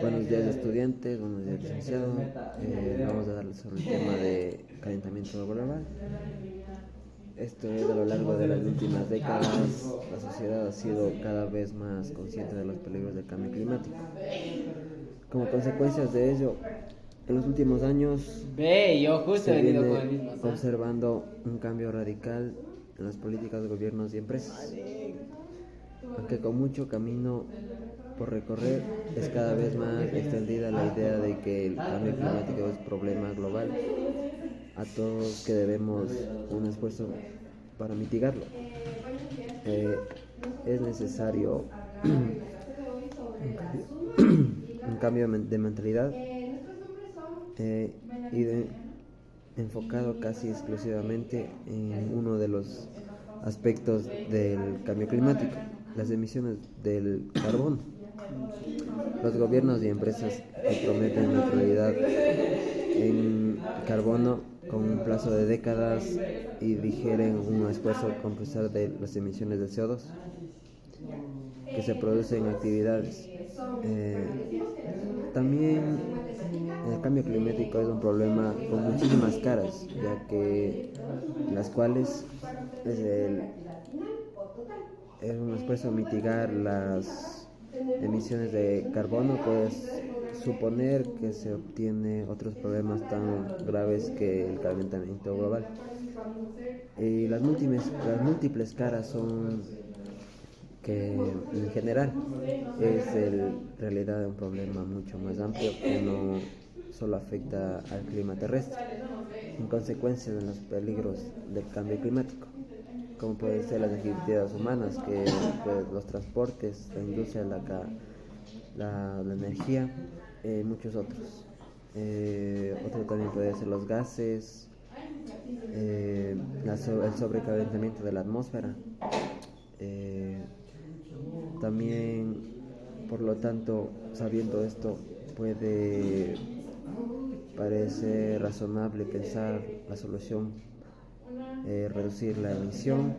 Buenos días estudiantes, buenos días licenciado. Vamos a darles sobre el tema de calentamiento global. Esto es a lo largo de las últimas décadas, la sociedad ha sido cada vez más consciente de los peligros del cambio climático. Como consecuencias de ello, en los últimos años se viene observando un cambio radical en las políticas de gobiernos y empresas. Aunque con mucho camino por recorrer, es cada vez más extendida la idea de que el cambio climático es problema global, a todos que debemos un esfuerzo para mitigarlo. Es necesario un cambio de mentalidad enfocado casi exclusivamente en uno de los aspectos del cambio climático, las emisiones del carbono. Los gobiernos y empresas que prometen neutralidad en carbono con un plazo de décadas y digieren un esfuerzo compensar de las emisiones de CO2 que se producen en actividades. También el cambio climático es un problema con muchísimas caras, ya que las cuales es un esfuerzo mitigar las emisiones de carbono, pues suponer que se obtiene otros problemas tan graves que el calentamiento global. Y las múltiples caras son que en general es en realidad un problema mucho más amplio que no solo afecta al clima terrestre, en consecuencia de los peligros del cambio climático, como pueden ser las actividades humanas, que pues, los transportes, la industria, la energía, muchos otros. Otro también puede ser los gases, el sobrecalentamiento de la atmósfera. También, por lo tanto, sabiendo esto, puede parecer razonable pensar la solución, reducir la emisión,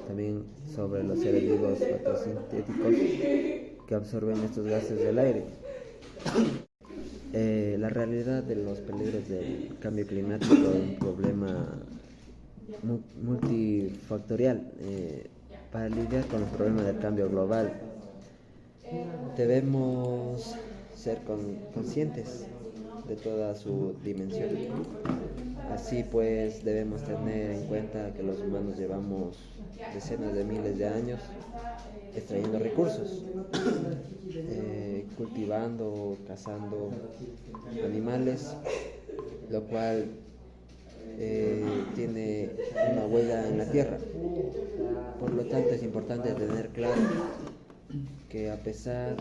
también sobre los seres vivos fotosintéticos que absorben estos gases del aire. La realidad de los peligros del cambio climático es un problema multifactorial. Para lidiar con el problema del cambio global, debemos ser conscientes de toda su dimensión. Así pues, debemos tener en cuenta que los humanos llevamos decenas de miles de años extrayendo recursos, cultivando, cazando animales, lo cual tiene una huella en la tierra. Por lo tanto, es importante tener claro que a pesar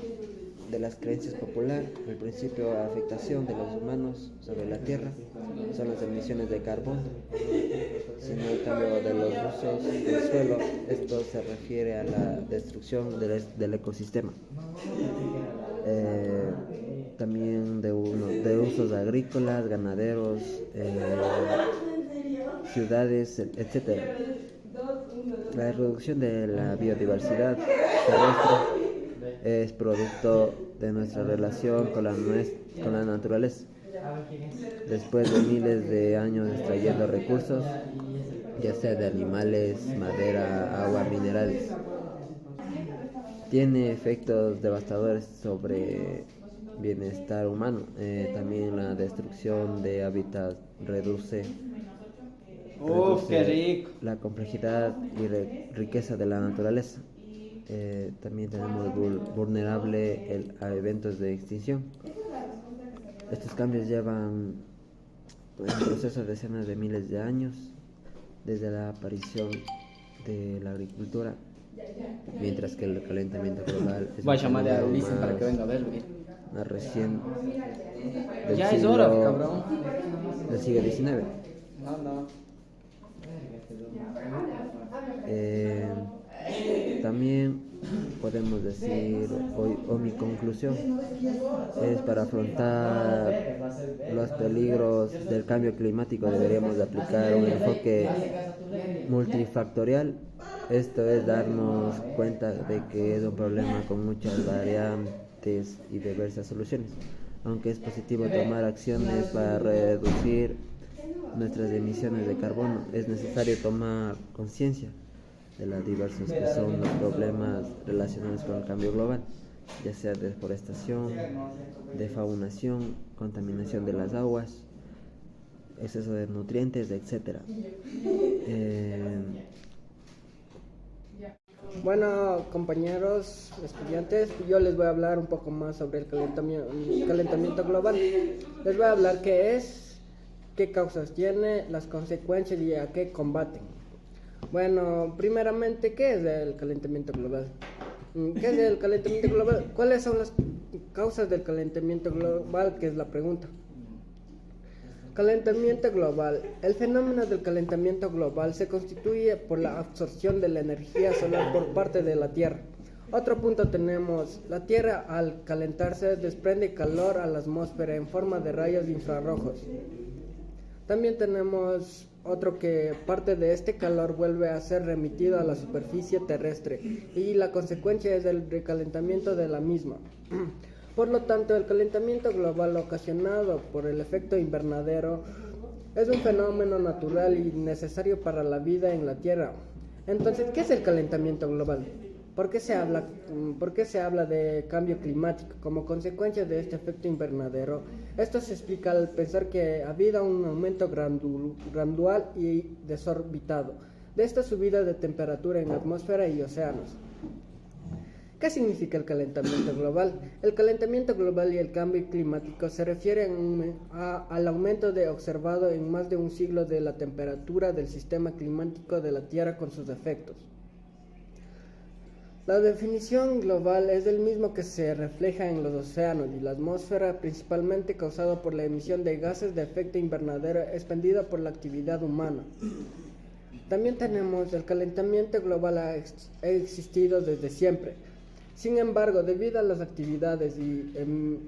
de las creencias populares, el principio de afectación de los humanos sobre la tierra son las emisiones de carbono, sino el cambio de los usos del suelo. Esto se refiere a la destrucción del ecosistema. También de usos agrícolas, ganaderos, ciudades, etc. La reducción de la biodiversidad terrestre es producto de nuestra relación con la naturaleza. Después de miles de años extrayendo recursos, ya sea de animales, madera, agua, minerales, tiene efectos devastadores sobre bienestar humano. También la destrucción de hábitats reduce la complejidad y riqueza de la naturaleza. También tenemos vulnerable a eventos de extinción. Estos cambios llevan un proceso de decenas de miles de años, desde la aparición de la agricultura, mientras que el calentamiento global es voy a llamar a Ulises para que venga a verlo. Más recién Ya es hora, cabrón. del siglo XIX. No. También podemos decir, o mi conclusión es, para afrontar los peligros del cambio climático deberíamos de aplicar un enfoque multifactorial Esto es darnos cuenta de que es un problema con muchas variantes y diversas soluciones. Aunque es positivo tomar acciones para reducir nuestras emisiones de carbono, es necesario tomar conciencia de las diversos que son los problemas relacionados con el cambio global, ya sea deforestación, defaunación, contaminación de las aguas, exceso de nutrientes, etc. Bueno, compañeros, estudiantes, yo les voy a hablar un poco más sobre el calentamiento global. Les voy a hablar qué es, qué causas tiene, las consecuencias y a qué combaten. Bueno, primeramente, ¿qué es el calentamiento global? ¿Qué es el calentamiento global? ¿Cuáles son las causas del calentamiento global? Que es la pregunta. Calentamiento global. El fenómeno del calentamiento global se constituye por la absorción de la energía solar por parte de la Tierra. Otro punto tenemos, la Tierra al calentarse desprende calor a la atmósfera en forma de rayos infrarrojos. También tenemos otro que parte de este calor vuelve a ser remitido a la superficie terrestre y la consecuencia es el recalentamiento de la misma. Por lo tanto, el calentamiento global ocasionado por el efecto invernadero es un fenómeno natural y necesario para la vida en la Tierra. Entonces, ¿qué es el calentamiento global? ¿Por qué se habla de cambio climático como consecuencia de este efecto invernadero? Esto se explica al pensar que ha habido un aumento gradual y desorbitado de esta subida de temperatura en la atmósfera y océanos. ¿Qué significa el calentamiento global? El calentamiento global y el cambio climático se refieren al aumento observado en más de un siglo de la temperatura del sistema climático de la Tierra con sus efectos. La definición global es el mismo que se refleja en los océanos y la atmósfera, principalmente causado por la emisión de gases de efecto invernadero expendida por la actividad humana. También tenemos el calentamiento global ha existido desde siempre. Sin embargo, debido a las actividades y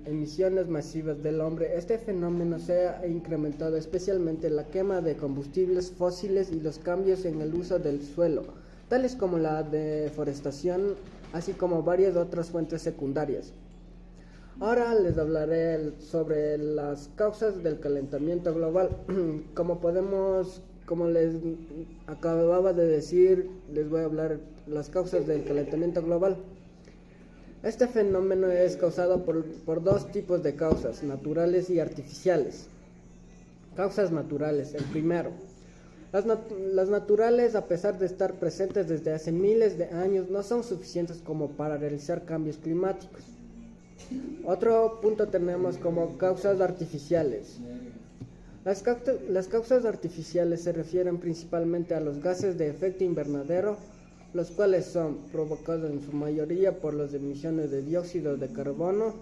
emisiones masivas del hombre, este fenómeno se ha incrementado, especialmente la quema de combustibles fósiles y los cambios en el uso del suelo, tales como la deforestación, así como varias otras fuentes secundarias. Ahora les hablaré sobre las causas del calentamiento global. Como les acababa de decir, les voy a hablar las causas del calentamiento global. Este fenómeno es causado por dos tipos de causas, naturales y artificiales. Causas naturales. El primero. Las naturales, a pesar de estar presentes desde hace miles de años, no son suficientes como para realizar cambios climáticos. Otro punto tenemos como causas artificiales. Las causas artificiales se refieren principalmente a los gases de efecto invernadero, los cuales son provocados en su mayoría por las emisiones de dióxido de carbono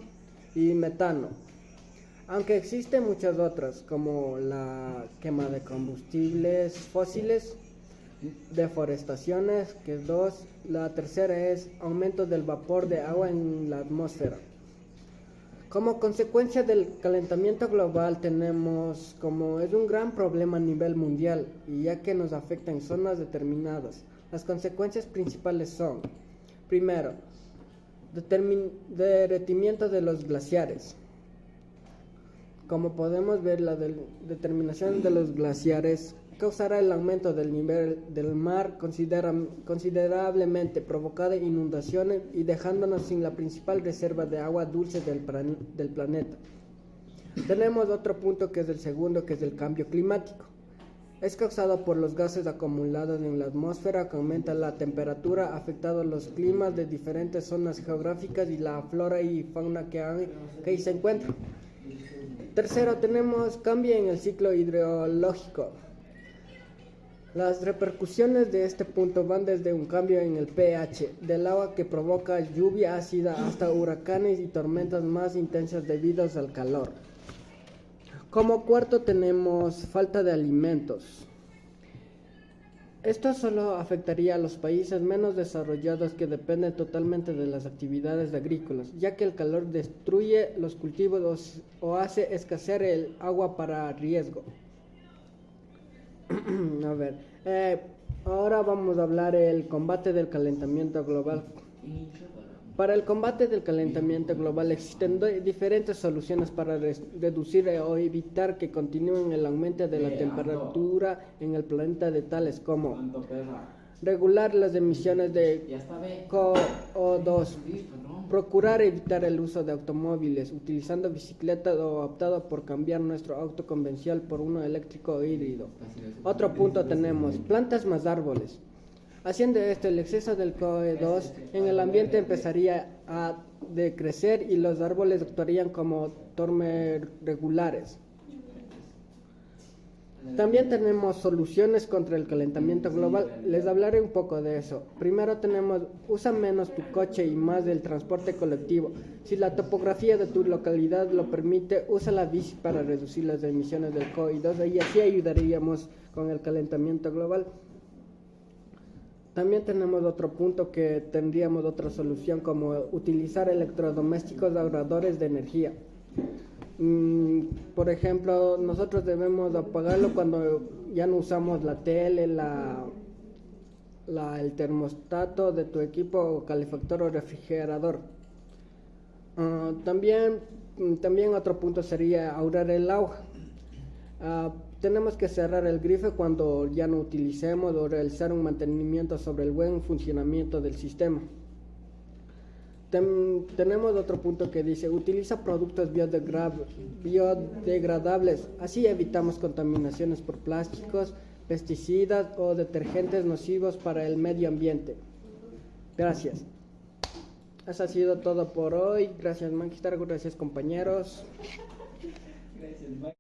y metano. Aunque existen muchas otras, como la quema de combustibles fósiles, deforestaciones, que es dos. La tercera es aumento del vapor de agua en la atmósfera. Como consecuencia del calentamiento global tenemos como es un gran problema a nivel mundial y ya que nos afecta en zonas determinadas. Las consecuencias principales son, primero, derretimiento de los glaciares. Como podemos ver, la determinación de los glaciares causará el aumento del nivel del mar considerablemente, provocando inundaciones y dejándonos sin la principal reserva de agua dulce del planeta. Tenemos otro punto que es el segundo, que es el cambio climático. Es causado por los gases acumulados en la atmósfera que aumenta la temperatura, afectando los climas de diferentes zonas geográficas y la flora y fauna que ahí se encuentran. Tercero, tenemos cambio en el ciclo hidrológico. Las repercusiones de este punto van desde un cambio en el pH del agua que provoca lluvia ácida hasta huracanes y tormentas más intensas debido al calor. Como cuarto tenemos falta de alimentos. Esto solo afectaría a los países menos desarrollados que dependen totalmente de las actividades agrícolas, ya que el calor destruye los cultivos o hace escasear el agua para riego. Ahora vamos a hablar el combate del calentamiento global. Para el combate del calentamiento global existen diferentes soluciones para reducir o evitar que continúen el aumento de la temperatura en el planeta, de tales como regular las emisiones de CO2, procurar evitar el uso de automóviles, utilizando bicicletas o optado por cambiar nuestro auto convencional por uno eléctrico o híbrido. Otro punto tenemos, plantas más árboles. Haciendo esto, el exceso del CO2 en el ambiente empezaría a decrecer y los árboles actuarían como termorregulares. También tenemos soluciones contra el calentamiento global. Les hablaré un poco de eso. Primero tenemos, usa menos tu coche y más del transporte colectivo. Si la topografía de tu localidad lo permite, usa la bici para reducir las emisiones del CO2 y así ayudaríamos con el calentamiento global. También tenemos otro punto que tendríamos otra solución, como utilizar electrodomésticos ahorradores de energía. Por ejemplo, nosotros debemos apagarlo cuando ya no usamos la tele, el termostato de tu equipo o calefactor o refrigerador. También otro punto sería ahorrar el agua. Tenemos que cerrar el grifo cuando ya no utilicemos o realizar un mantenimiento sobre el buen funcionamiento del sistema. Tenemos otro punto que dice, utiliza productos biodegradables, así evitamos contaminaciones por plásticos, pesticidas o detergentes nocivos para el medio ambiente. Gracias. Eso ha sido todo por hoy. Gracias, Manquistar. Gracias, compañeros.